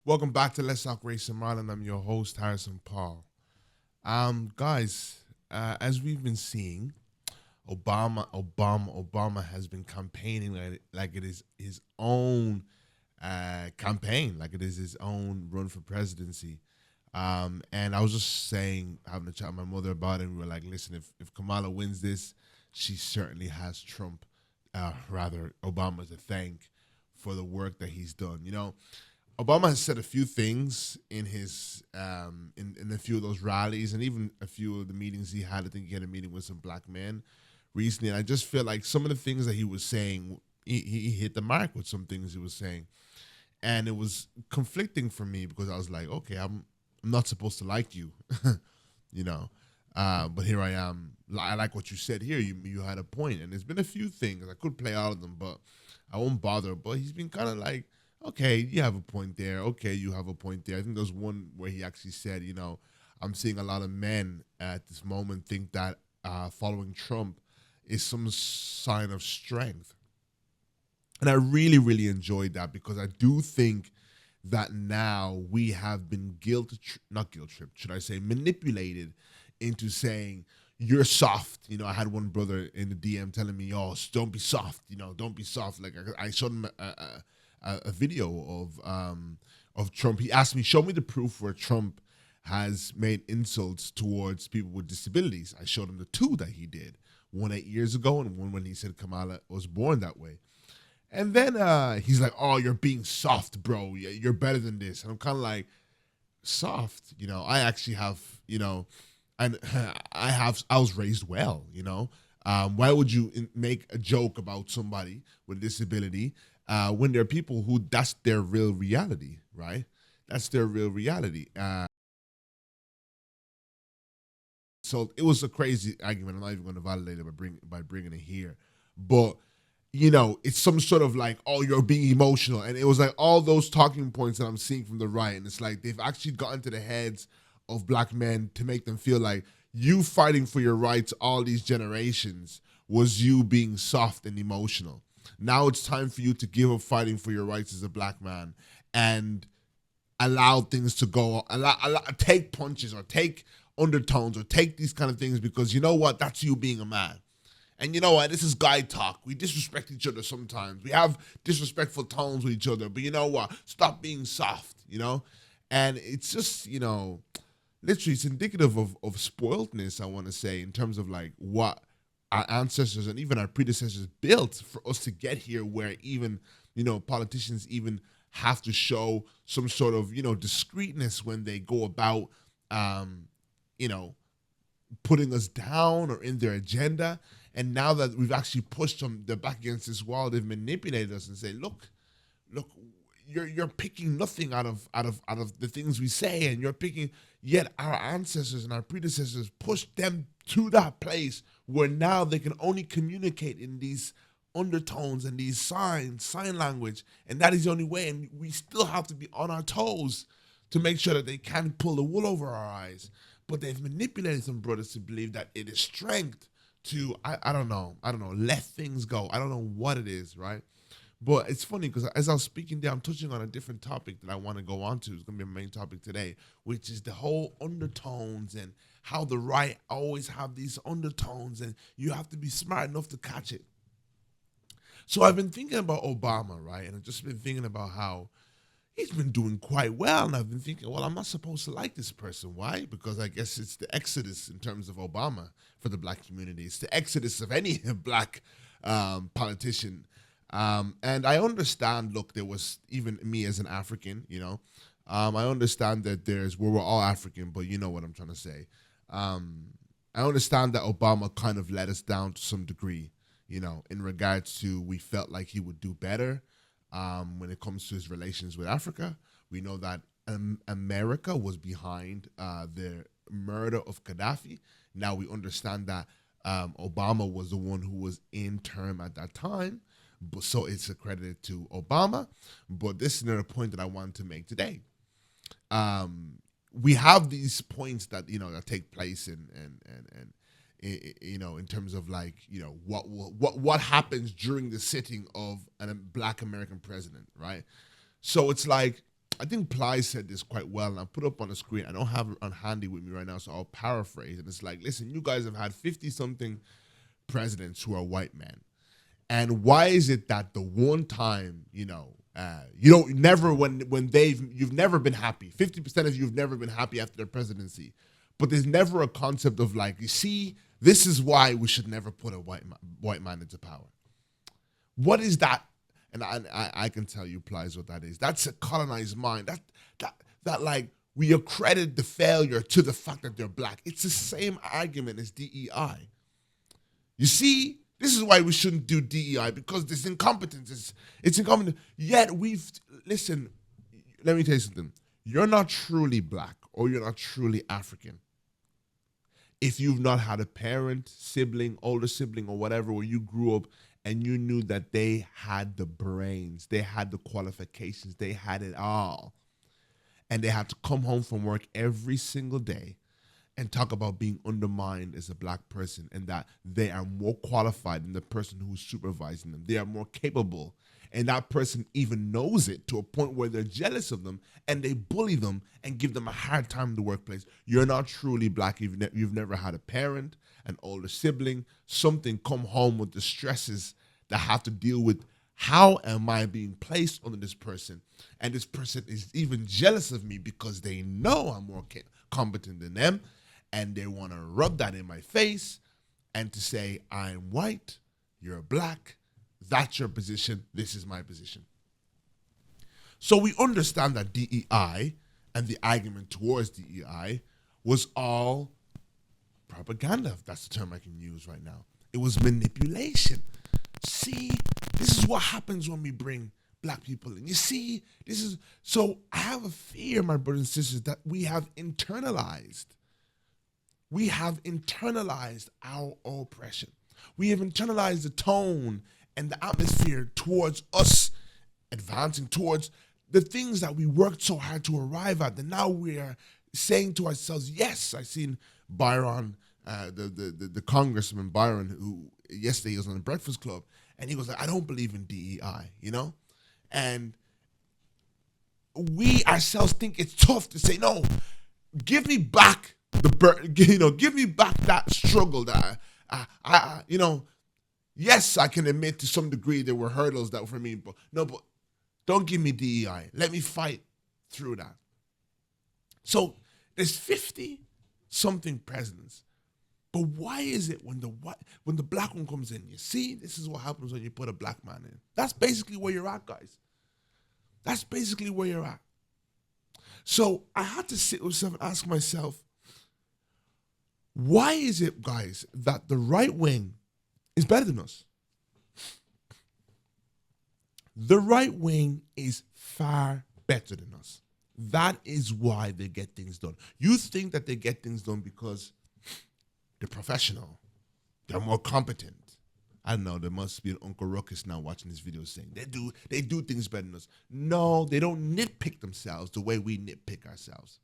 Welcome back to Let's Talk Race and Marlon. I'm your host, Harrison Paul. Guys, as we've been seeing, Obama has been campaigning like it is his own campaign, like it is his own run for presidency. And I was just saying, having a chat with my mother about it, and we were like, listen, if Kamala wins this, she certainly has Trump, rather Obama, to thank for the work that he's done. Obama has said a few things in his in a few of those rallies and even a few of the meetings he had. I think he had a meeting with some black men recently, and I just feel like some of the things that he was saying, he hit the mark with some things he was saying, and it was conflicting for me because I was like, okay, I'm not supposed to like you, you know, but here I am. I like what you said here. You had a point, and there's been a few things I could play all of them, but I won't bother. But he's been kind of like, okay, you have a point there. Okay, you have a point there. I think there's one where he actually said, I'm seeing a lot of men at this moment think that following Trump is some sign of strength. And I really, really enjoyed that because I do think that now we have been not guilt tripped, should I say, manipulated into saying, you're soft. I had one brother in the DM telling me, oh, don't be soft, don't be soft. Like I showed him a video of Trump. He asked me, show me the proof where Trump has made insults towards people with disabilities. I showed him the two that he did, one 8 years ago and one when he said Kamala was born that way. And then he's like, oh, you're being soft, bro. You're better than this. And I'm kind of like, soft? I actually have, and I was raised well, why would you make a joke about somebody with a disability when there are people who that's their real reality, right? That's their real reality. So it was a crazy argument. I'm not even going to validate it by bringing it here, but it's some sort of like, oh, you're being emotional, and it was like all those talking points that I'm seeing from the right, and it's like they've actually gotten to the heads of black men to make them feel like you fighting for your rights all these generations was you being soft and emotional. Now it's time for you to give up fighting for your rights as a black man and allow things to go, take punches or take undertones or take these kind of things because you know what? That's you being a man. And you know what? This is guy talk. We disrespect each other sometimes. We have disrespectful tones with each other. But you know what? Stop being soft. And it's just, literally, it's indicative of spoiledness, I want to say, in terms of like what our ancestors and even our predecessors built for us to get here where even, politicians even have to show some sort of, discreetness when they go about, you know, putting us down or in their agenda. And now that we've actually pushed them, they're back against this wall. They've manipulated us and say, look, you're picking nothing out of the things we say, and you're picking. Yet our ancestors and our predecessors pushed them to that place where now they can only communicate in these undertones and these sign language, and that is the only way. And we still have to be on our toes to make sure that they can't pull the wool over our eyes. But they've manipulated some brothers to believe that it is strength to I don't know, let things go. I don't know what it is, right? But it's funny because as I was speaking there, I'm touching on a different topic that I want to go on to. It's going to be my main topic today, which is the whole undertones and how the right always have these undertones, and you have to be smart enough to catch it. So I've been thinking about Obama, right? And I've just been thinking about how he's been doing quite well. And I've been thinking, well, I'm not supposed to like this person. Why? Because I guess it's the exodus in terms of Obama for the black community. It's the exodus of any black politician. And I understand, look, there was even me as an African, I understand that we're all African, but you know what I'm trying to say. I understand that Obama kind of let us down to some degree, in regards to we felt like he would do better when it comes to his relations with Africa. We know that America was behind the murder of Gaddafi. Now we understand that Obama was the one who was in term at that time. But, so it's accredited to Obama. But this is another point that I want to make today. We have these points that that take place and in terms of like what happens during the sitting of a black American president, right? So it's like I think Ply said this quite well, and I put up on the screen. I don't have it on handy with me right now, so I'll paraphrase. And it's like, listen, you guys have had 50-something presidents who are white men. And why is it that the one time, you don't never when you've never been happy. 50% of you've never been happy after their presidency, but there's never a concept of like, you see, this is why we should never put a white man into power. What is that? And I can tell you, Plies, what that is. That's a colonized mind. That like we accredit the failure to the fact that they're black. It's the same argument as DEI. You see. This is why we shouldn't do DEI, because this incompetence. It's incompetent. Yet listen, let me tell you something. You're not truly black or you're not truly African if you've not had a parent, sibling, older sibling, or whatever, where you grew up and you knew that they had the brains, they had the qualifications, they had it all. And they had to come home from work every single day and talk about being undermined as a black person, and that they are more qualified than the person who's supervising them. They are more capable, and that person even knows it to a point where they're jealous of them and they bully them and give them a hard time in the workplace. You're not truly black. You've never had a parent, an older sibling, something come home with the stresses that have to deal with, how am I being placed under this person? And this person is even jealous of me because they know I'm more competent than them. And they want to rub that in my face and to say, I'm white, you're black, that's your position, this is my position. So we understand that DEI and the argument towards DEI was all propaganda, if that's the term I can use right now. It was manipulation. See, this is what happens when we bring black people in. You see, so I have a fear, my brothers and sisters, that we have internalized our oppression. We have internalized the tone and the atmosphere towards us advancing towards the things that we worked so hard to arrive at. And now we are saying to ourselves, yes, I seen Byron, the Congressman Byron, who yesterday he was on the Breakfast Club, and he was like, I don't believe in DEI, And we ourselves think it's tough to say, no, give me back give me back that struggle that yes, I can admit to some degree there were hurdles that were for me, but don't give me DEI. Let me fight through that. So there's 50-something presidents, but why is it when the black one comes in, you see, this is what happens when you put a black man in. That's basically where you're at, guys. That's basically where you're at. So I had to sit with myself and ask myself, why is it, guys, that the right wing is better than us? The right wing is far better than us. That is why they get things done. You think that they get things done because they're professional, they're more competent. I don't know, there must be an Uncle Ruckus now watching this video saying they do things better than us. No, they don't nitpick themselves the way we nitpick ourselves.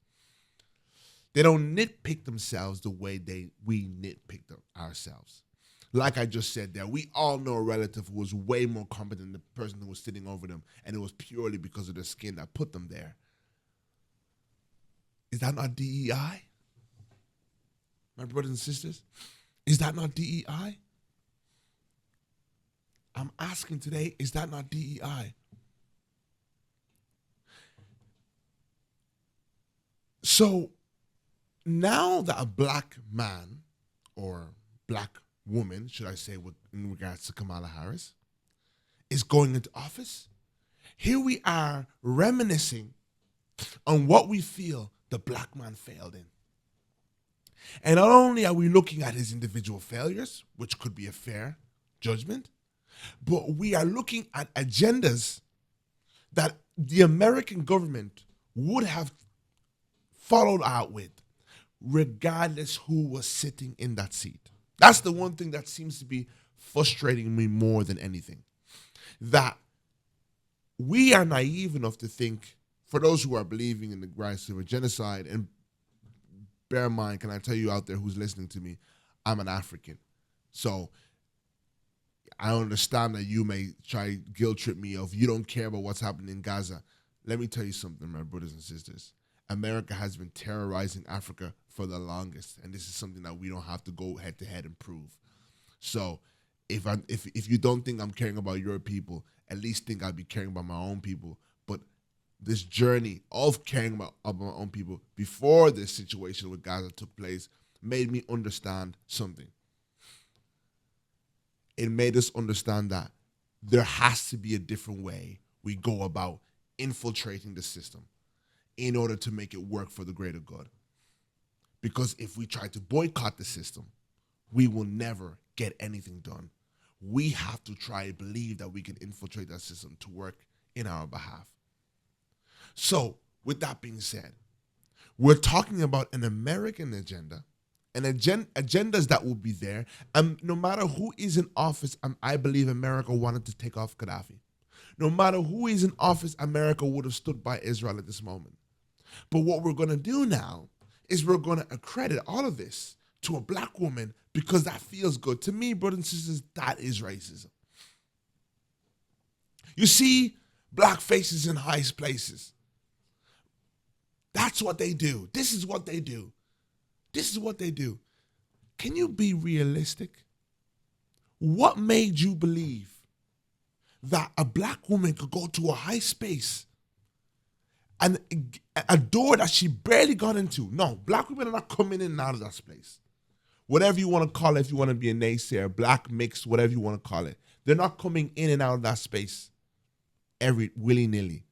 They don't nitpick themselves the way we nitpick ourselves. Like I just said there, we all know a relative who was way more competent than the person who was sitting over them, and it was purely because of their skin that put them there. Is that not DEI? My brothers and sisters, is that not DEI? I'm asking today, is that not DEI? So now that a black man or black woman, should I say, in regards to Kamala Harris, is going into office, here we are reminiscing on what we feel the black man failed in. And not only are we looking at his individual failures, which could be a fair judgment, but we are looking at agendas that the American government would have followed out with, regardless who was sitting in that seat. That's the one thing that seems to be frustrating me more than anything. That we are naive enough to think, for those who are believing in the rise of a genocide, and bear in mind, can I tell you out there who's listening to me, I'm an African. So I understand that you may try guilt trip me of you don't care about what's happening in Gaza. Let me tell you something, my brothers and sisters. America has been terrorizing Africa for the longest, and this is something that we don't have to go head to head and prove. So, if you don't think I'm caring about your people, at least think I'll be caring about my own people. But this journey of caring about my own people before this situation with Gaza took place made me understand something. It made us understand that there has to be a different way we go about infiltrating the system in order to make it work for the greater good. Because if we try to boycott the system, we will never get anything done. We have to try and believe that we can infiltrate that system to work in our behalf. So, with that being said, we're talking about an American agenda, agendas that will be there. And no matter who is in office, I believe America wanted to take off Gaddafi. No matter who is in office, America would have stood by Israel at this moment. But what we're going to do now is we're going to accredit all of this to a black woman because that feels good. To me, brothers and sisters, that is racism. You see black faces in high places. That's what they do. This is what they do. This is what they do. Can you be realistic? What made you believe that a black woman could go to a high space and a door that she barely got into? No, black women are not coming in and out of that space. Whatever you want to call it, if you want to be a naysayer, black mix, whatever you want to call it. They're not coming in and out of that space every willy-nilly.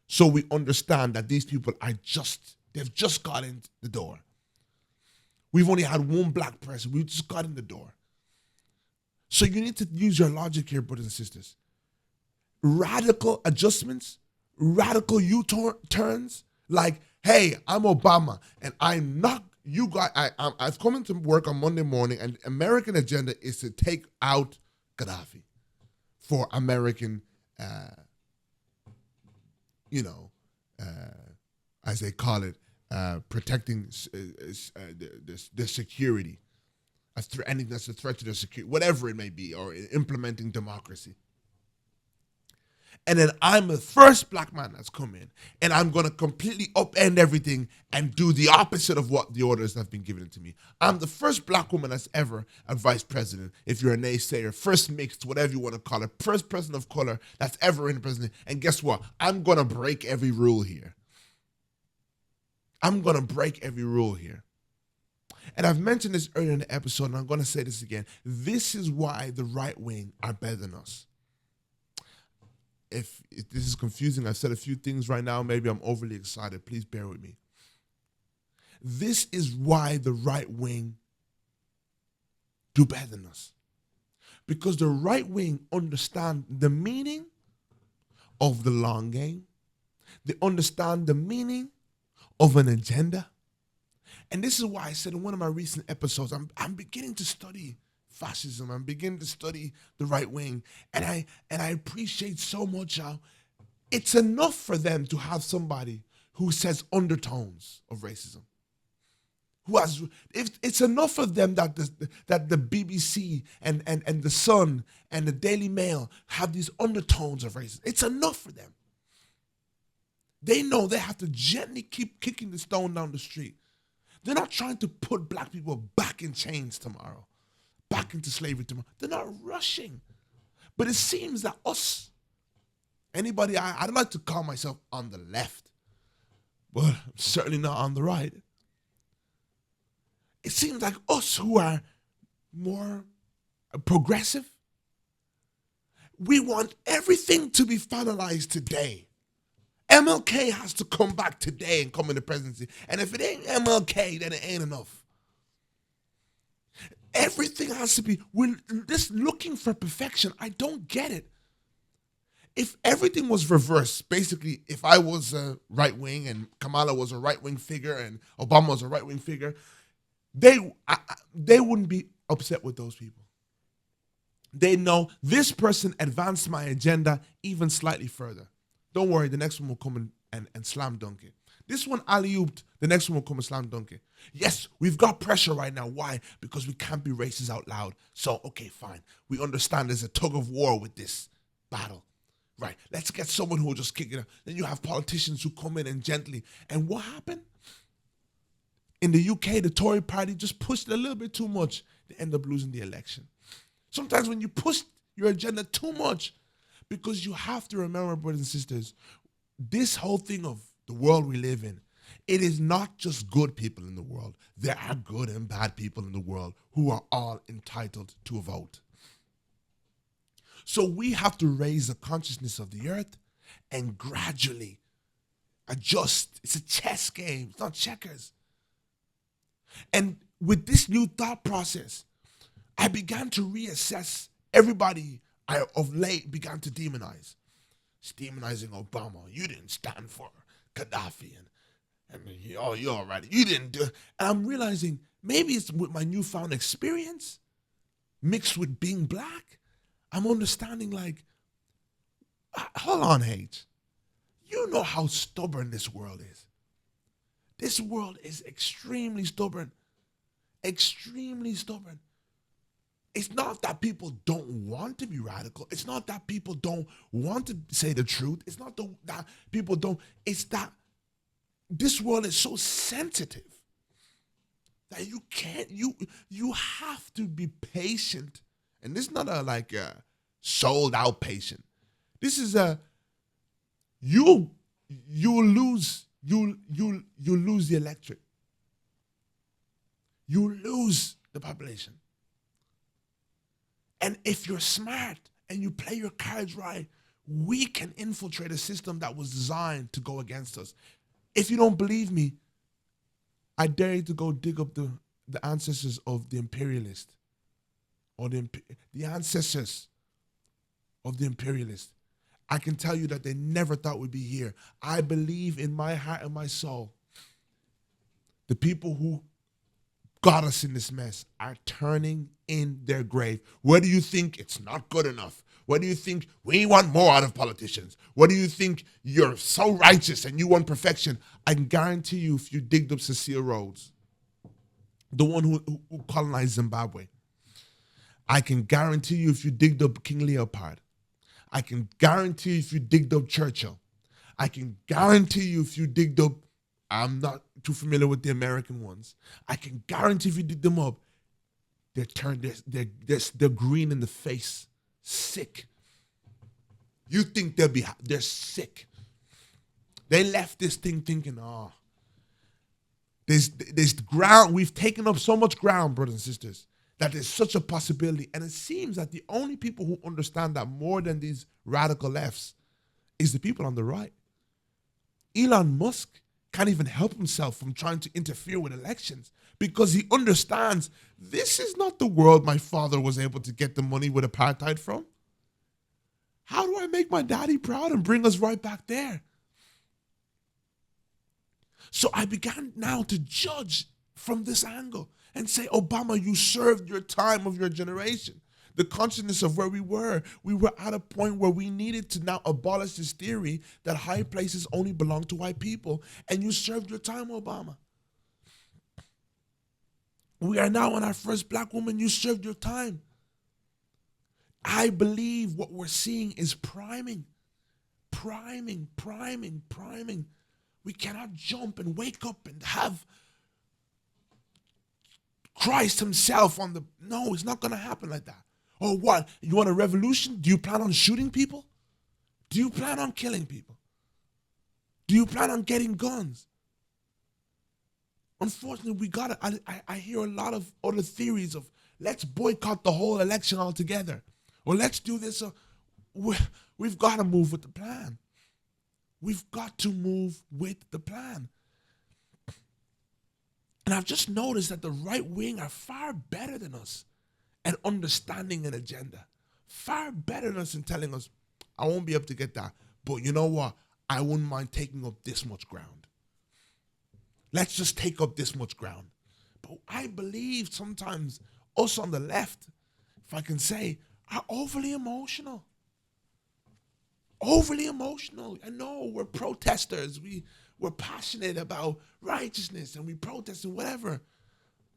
So we understand that these people they've just got in the door. We've only had one black person. We just got in the door. So you need to use your logic here, brothers and sisters. Radical adjustments, radical U-turns, like, hey, I'm Obama, and I'm not, you guys, I've come into work on Monday morning, and American agenda is to take out Gaddafi for American, as they call it, protecting the security, anything that's a threat to their security, whatever it may be, or implementing democracy. And then I'm the first black man that's come in, and I'm going to completely upend everything and do the opposite of what the orders have been given to me. I'm the first black woman that's ever a vice president, if you're a naysayer, first mixed, whatever you want to call it, first person of color that's ever in the president. And guess what? I'm going to break every rule here. I'm going to break every rule here. And I've mentioned this earlier in the episode, and I'm going to say this again. This is why the right wing are better than us. If this is confusing, I've said a few things right now. Maybe I'm overly excited. Please bear with me. This is why the right wing do better than us. Because the right wing understand the meaning of the long game. They understand the meaning of an agenda. And this is why I said in one of my recent episodes, I'm beginning to study fascism. I'm beginning to study the right wing. And I appreciate so much how it's enough for them to have somebody who says undertones of racism. If it's enough for them that the BBC and the Sun and the Daily Mail have these undertones of racism. It's enough for them. They know they have to gently keep kicking the stone down the street. They're not trying to put black people back in chains tomorrow, back into slavery tomorrow. They're not rushing. But it seems that us, anybody, I don't like to call myself on the left, but I'm certainly not on the right. It seems like us who are more progressive, we want everything to be finalized today. MLK has to come back today and come in the presidency. And if it ain't MLK, then it ain't enough. Everything has to be, we're just looking for perfection. I don't get it. If everything was reversed, basically, if I was a right wing and Kamala was a right wing figure and Obama was a right wing figure, they wouldn't be upset with those people. They know this person advanced my agenda even slightly further. Don't worry, the next one will come and slam dunk it. This one alley-ooped, the next one will come and slam dunk it. Yes, we've got pressure right now. Why? Because we can't be racist out loud. So, okay, fine. We understand there's a tug of war with this battle. Right, let's get someone who will just kick it out. Then you have politicians who come in and gently. And what happened? In the UK, the Tory party just pushed it a little bit too much. They end up losing the election. Sometimes when you push your agenda too much, because you have to remember, brothers and sisters, this whole thing of the world we live in, it is not just good people in the world. There are good and bad people in the world who are all entitled to a vote. So we have to raise the consciousness of the earth and gradually adjust. It's a chess game. It's not checkers. And with this new thought process, I began to reassess everybody I of late began to demonize. It's demonizing Obama. You didn't stand for Gaddafi. And oh, you're all right. You didn't do it. And I'm realizing maybe it's with my newfound experience mixed with being black. I'm understanding like, hold on, H. You know how stubborn this world is. This world is extremely stubborn. Extremely stubborn. It's not that people don't want to be radical. It's not that people don't want to say the truth. It's not that people don't. It's that this world is so sensitive that you can't, you have to be patient. And this is not a like a sold out patient. This is a, you lose the electorate. You lose the population. And if you're smart and you play your cards right, we can infiltrate a system that was designed to go against us. If you don't believe me, I dare you to go dig up the ancestors of the imperialist, or the ancestors of the imperialist. I can tell you that they never thought we'd be here. I believe in my heart and my soul, the people who got us in this mess are turning in their grave. Where do you think it's not good enough? What do you think we want more out of politicians? What do you think you're so righteous and you want perfection? I can guarantee you if you digged up Cecil Rhodes, the one who colonized Zimbabwe, I can guarantee you if you digged up King Leopold, I can guarantee you if you digged up Churchill, I can guarantee you if you digged up, I'm not too familiar with the American ones, I can guarantee if you dig them up, they're green in the face, sick. You think they're sick. They left this thing thinking, oh, there's ground, we've taken up so much ground, brothers and sisters, that there's such a possibility. And it seems that the only people who understand that more than these radical lefts is the people on the right. Elon Musk can't even help himself from trying to interfere with elections because he understands this is not the world my father was able to get the money with apartheid from. How do I make my daddy proud and bring us right back there? So I began now to judge from this angle and say, Obama, you served your time of your generation. The consciousness of where we were at a point where we needed to now abolish this theory that high places only belong to white people. And you served your time, Obama. We are now on our first black woman. You served your time. I believe what we're seeing is priming. We cannot jump and wake up and have Christ himself on the, no, it's not going to happen like that. Or what? You want a revolution? Do you plan on shooting people? Do you plan on killing people? Do you plan on getting guns? Unfortunately, we got it. I hear a lot of other theories of let's boycott the whole election altogether. Or let's do this. We've got to move with the plan. We've got to move with the plan. And I've just noticed that the right wing are far better than us at understanding an agenda. Far better than us in telling us, I won't be able to get that. But you know what? I wouldn't mind taking up this much ground. Let's just take up this much ground. But I believe sometimes us on the left, if I can say, are overly emotional. Overly emotional. I know we're protesters. We're passionate about righteousness and we protest and whatever.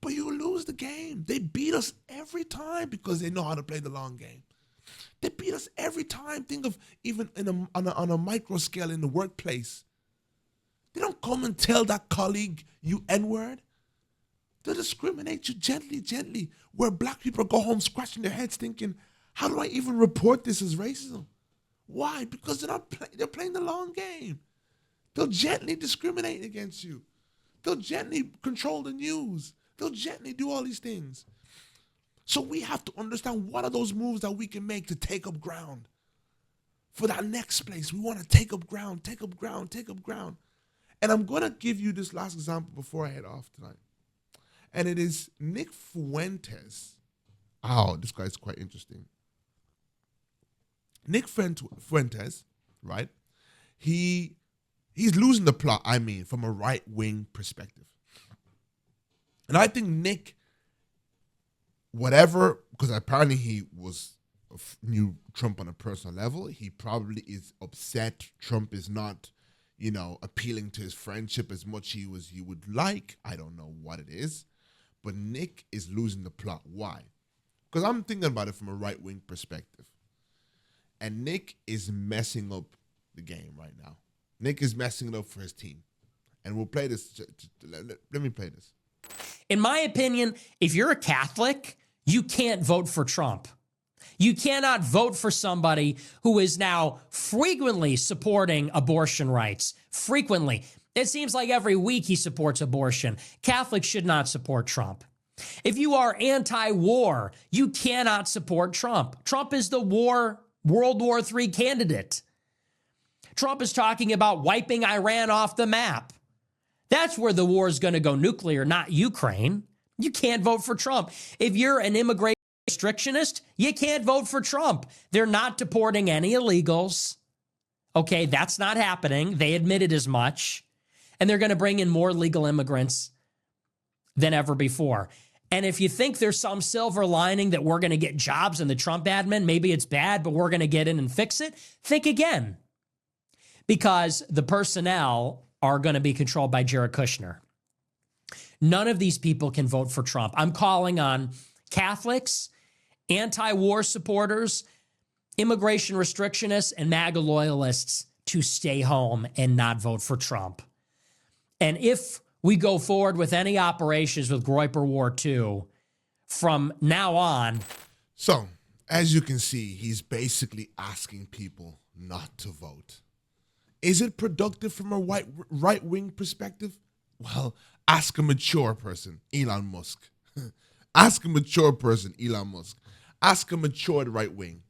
But you lose the game. They beat us every time because they know how to play the long game. They beat us every time. Think of even on a micro scale in the workplace. They don't come and tell that colleague you N-word. They discriminate you gently. Where black people go home scratching their heads thinking, how do I even report this as racism? Why? Because they're playing the long game. They'll gently discriminate against you. They'll gently control the news. They'll gently do all these things. So we have to understand what are those moves that we can make to take up ground. For that next place, we want to take up ground. And I'm going to give you this last example before I head off tonight. And it is Nick Fuentes. Oh, this guy's quite interesting. Nick Fuentes, right? He's losing the plot, from a right-wing perspective. And I think Nick, because apparently he knew Trump on a personal level, he probably is upset Trump is not, appealing to his friendship as much he would like. I don't know what it is. But Nick is losing the plot. Why? Because I'm thinking about it from a right-wing perspective. And Nick is messing up the game right now. Nick is messing it up for his team. And we'll play this. Let me play this. In my opinion, if you're a Catholic, you can't vote for Trump. You cannot vote for somebody who is now frequently supporting abortion rights. Frequently. It seems like every week he supports abortion. Catholics should not support Trump. If you are anti-war, you cannot support Trump. Trump is the World War III candidate. Trump is talking about wiping Iran off the map. That's where the war is going to go nuclear, not Ukraine. You can't vote for Trump. If you're an immigration restrictionist, you can't vote for Trump. They're not deporting any illegals. Okay, that's not happening. They admitted as much. And they're going to bring in more legal immigrants than ever before. And if you think there's some silver lining that we're going to get jobs in the Trump admin, maybe it's bad, but we're going to get in and fix it, think again. Because the personnel are going to be controlled by Jared Kushner. None of these people can vote for Trump. I'm calling on Catholics, anti-war supporters, immigration restrictionists, and MAGA loyalists to stay home and not vote for Trump. And if we go forward with any operations with Groyper War II from now on. So, as you can see, he's basically asking people not to vote. Is it productive from a right-wing perspective? Well, ask a mature person, Elon Musk. Ask a mature person, Elon Musk. Ask a matured right wing.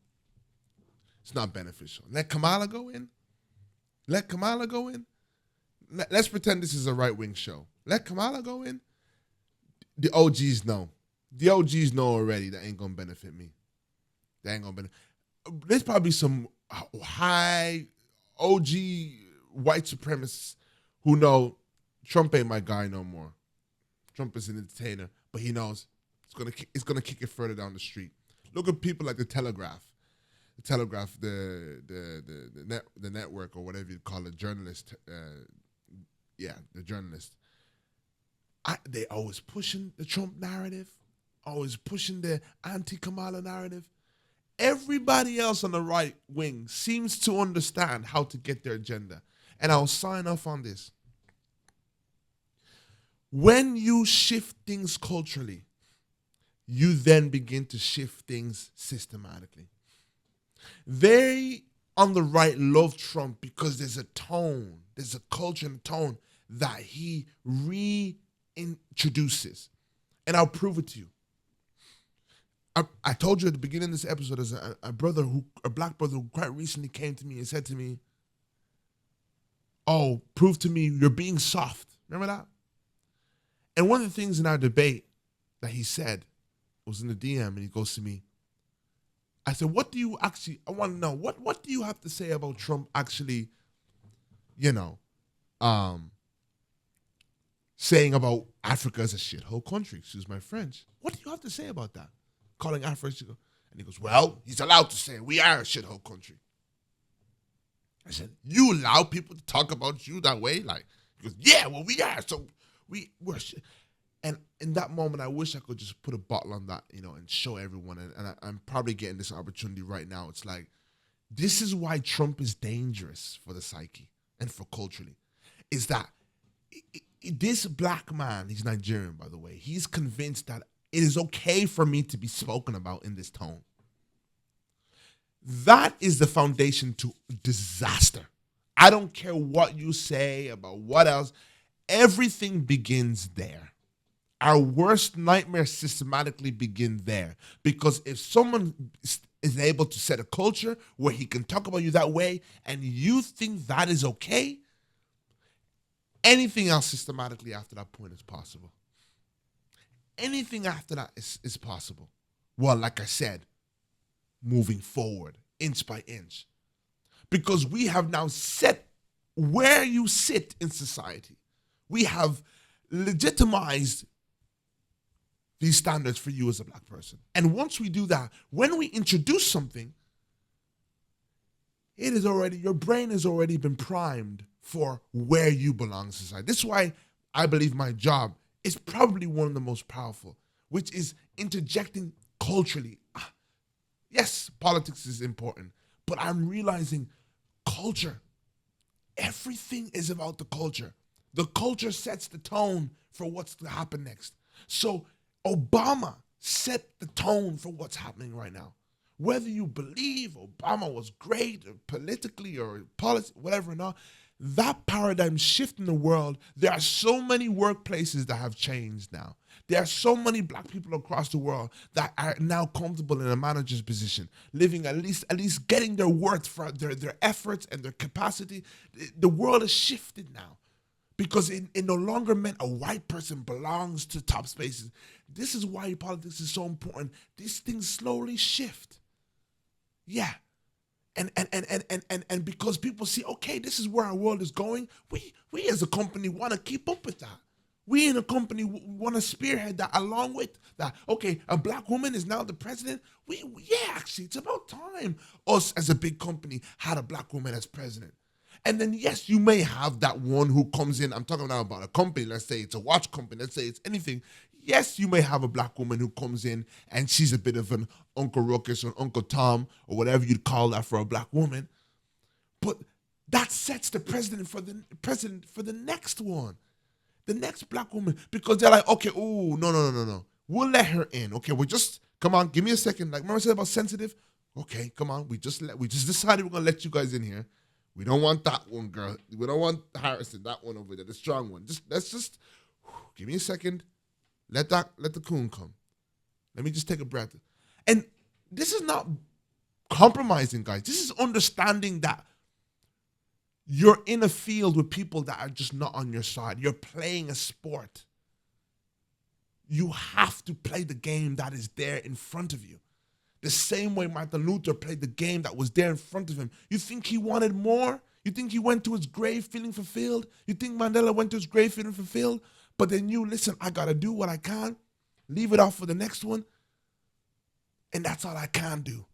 It's not beneficial. Let Kamala go in. Let's pretend this is a right-wing show. Let Kamala go in. The OGs know. The OGs know already that ain't going to benefit me. There's probably some high OG white supremacists who know Trump ain't my guy no more. Trump is an entertainer, but he knows it's gonna kick it further down the street. Look at people like the Telegraph, the network or whatever you call it, journalist. The journalist. They always pushing the Trump narrative, always pushing the anti-Kamala narrative. Everybody else on the right wing seems to understand how to get their agenda. And I'll sign off on this. When you shift things culturally, you then begin to shift things systematically. They on the right love Trump because there's a culture and tone that he reintroduces. And I'll prove it to you. I told you at the beginning of this episode, there's a black brother who quite recently came to me and said to me, "Oh, prove to me you're being soft." Remember that? And one of the things in our debate that he said was in the DM, and he goes to me, I said, I want to know, what do you have to say about Trump actually, saying about Africa as a shithole country? Excuse my French. What do you have to say about that? Calling Africa a shithole. And he goes, well, he's allowed to say we are a shithole country. I said, you allow people to talk about you that way? He goes, yeah, well, we are. So we're shit. And in that moment, I wish I could just put a bottle on that, and show everyone. I'm probably getting this opportunity right now. It's like, this is why Trump is dangerous for the psyche and for culturally. Is that this black man, he's Nigerian, by the way, he's convinced that it is okay for me to be spoken about in this tone. That is the foundation to disaster. I don't care what you say about what else. Everything begins there. Our worst nightmares systematically begin there. Because if someone is able to set a culture where he can talk about you that way and you think that is okay, anything else systematically after that point is possible. Anything after that is possible. Well, like I said, moving forward, inch by inch. Because we have now set where you sit in society. We have legitimized these standards for you as a black person. And once we do that, when we introduce something, your brain has already been primed for where you belong in society. This is why I believe my job is probably one of the most powerful, which is interjecting culturally. Yes, politics is important, but I'm realizing culture. Everything is about the culture. The culture sets the tone for what's to happen next. So Obama set the tone for what's happening right now. Whether you believe Obama was great or politically or policy, whatever or not, that paradigm shift in the world, there are so many workplaces that have changed now. There are so many black people across the world that are now comfortable in a manager's position, living at least getting their worth for their efforts and their capacity. The world has shifted now because it no longer meant a white person belongs to top spaces. This is why politics is so important. These things slowly shift. Yeah. And because people see, okay, this is where our world is going, we as a company want to keep up with that. We in a company want to spearhead that along with that. Okay, a black woman is now the president. Actually, it's about time us as a big company had a black woman as president. And then, yes, you may have that one who comes in. I'm talking now about a company. Let's say it's a watch company. Let's say it's anything. Yes, you may have a black woman who comes in and she's a bit of an Uncle Ruckus or Uncle Tom or whatever you'd call that for a black woman. But that sets the president for the next one, the next black woman, because they're like, okay, oh no, we'll let her in. Okay, come on, give me a second. Like remember I said about sensitive. Okay, come on, we just decided we're gonna let you guys in here. We don't want that one, girl. We don't want Harrison, that one over there, the strong one. Let's give me a second. Let the coon come. Let me just take a breath. And this is not compromising, guys. This is understanding that you're in a field with people that are just not on your side. You're playing a sport. You have to play the game that is there in front of you. The same way Martin Luther played the game that was there in front of him. You think he wanted more? You think he went to his grave feeling fulfilled? You think Mandela went to his grave feeling fulfilled? But then listen, I got to do what I can. Leave it off for the next one. And that's all I can do.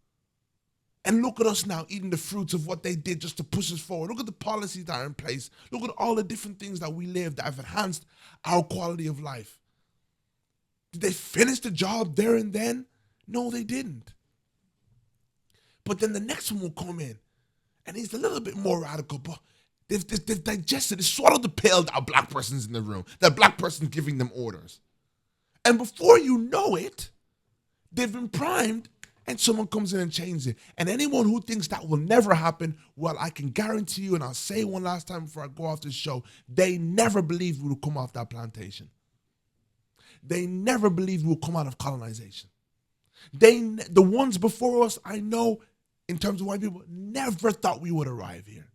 And look at us now eating the fruits of what they did just to push us forward. Look at the policies that are in place. Look at all the different things that we live that have enhanced our quality of life. Did they finish the job there and then? No, they didn't. But then the next one will come in, and he's a little bit more radical, but they've digested, they swallowed the pill that a black person's in the room, that black person's giving them orders. And before you know it, they've been primed, and someone comes in and changes it. And anyone who thinks that will never happen, well, I can guarantee you, and I'll say one last time before I go off this show, they never believed we would come off that plantation. They never believed we would come out of colonization. The ones before us, I know, in terms of white people, never thought we would arrive here.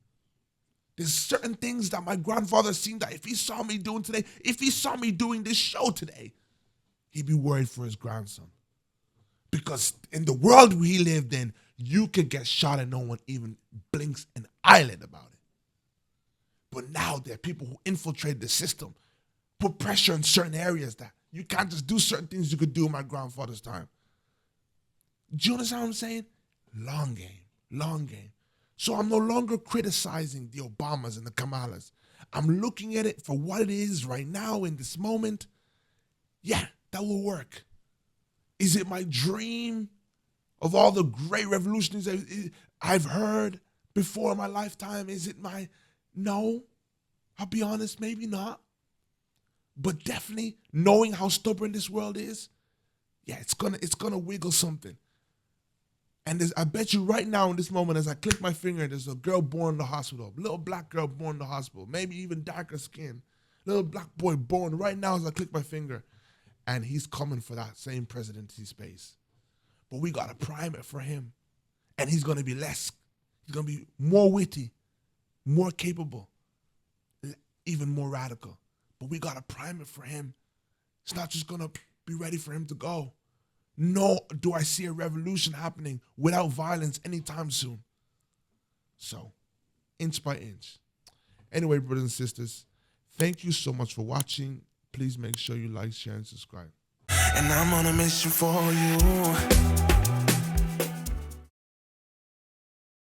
There's certain things that my grandfather seen that if he saw me doing today, if he saw me doing this show today, he'd be worried for his grandson. Because in the world we lived in, you could get shot and no one even blinks an eyelid about it. But now there are people who infiltrate the system, put pressure in certain areas that you can't just do certain things you could do in my grandfather's time. Do you understand what I'm saying? Long game. So I'm no longer criticizing the Obamas and the Kamalas. I'm looking at it for what it is right now in this moment. Yeah, that will work. Is it my dream of all the great revolutionaries I've heard before in my lifetime? Is it my, no, I'll be honest, maybe not. But definitely knowing how stubborn this world is, yeah, it's gonna wiggle something. And I bet you right now in this moment, as I click my finger, there's a girl born in the hospital, a little black girl born in the hospital, maybe even darker skin, little black boy born right now as I click my finger. And he's coming for that same presidency space. But we got to prime it for him. And he's going to be he's going to be more witty, more capable, even more radical. But we got to prime it for him. It's not just going to be ready for him to go. Nor do I see a revolution happening without violence anytime soon. So, inch by inch. Anyway, brothers and sisters, thank you so much for watching. Please make sure you like, share, and subscribe. And I'm on a mission for you.